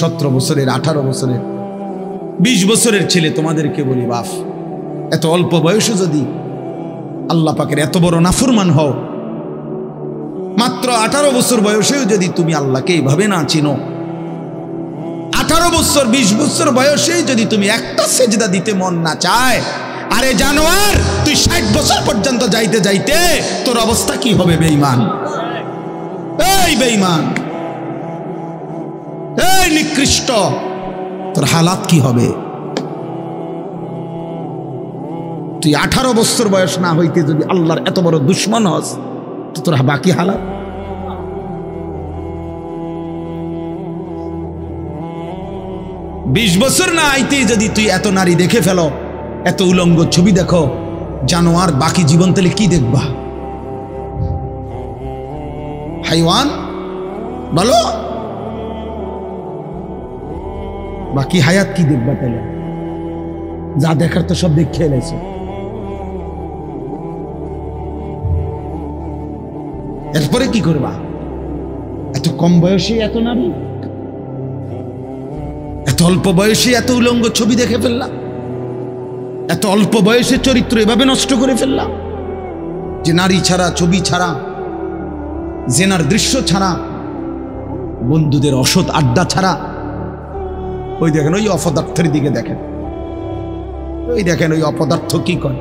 17 বছরের, 18 বছরের, 20 বছরের ছেলে তোমাদেরকে বলি, বাপ, এত অল্প বয়সে যদি আল্লাহ পাকের এত বড় নাফরমান হও, মাত্র 18 বছর বয়সেও যদি তুমি আল্লাহকে এইভাবে না চিনো, 18 বছর 20 বছর বয়সেই যদি তুমি একটা সেজদা দিতে মন না চায়, আরে জানোয়ার, তুই 60 বছর পর্যন্ত যাইতে যাইতে তোর অবস্থা কি হবে? বেঈমান, এই বেঈমান, এই নিকৃষ্ট, তোর হালাত কি হবে? তুই 18 বছর বয়স না হইতে যদি আল্লাহর এত বড় দুশ্মন হস, তো তোর বাকি হালাত। বিশ বছর না আইতে যদি তুই এত নারী দেখে ফেলো, এত উলঙ্গ ছবি দেখো, জানোয়ার, বাকি জীবন তাহলে কি দেখবা? হাইওয়ান বলো, বাকি হায়াত কি দেখবা? তাহলে যা দেখার তো সব দেখে এলেছে। এরপরে কি করবা? এত কম বয়সে এত নারী, এত অল্প বয়সে এত উলঙ্গ ছবি দেখে ফেললাম, এত অল্প বয়সে চরিত্র এভাবে নষ্ট করে ফেললাম যে নারী ছাড়া, ছবি ছাড়া, জেনার দৃশ্য ছাড়া, বন্ধুদের অসৎ আড্ডা ছাড়া। ওই দেখেন, ওই অপদার্থের দিকে দেখেন, ওই দেখেন ওই অপদার্থ কি করে।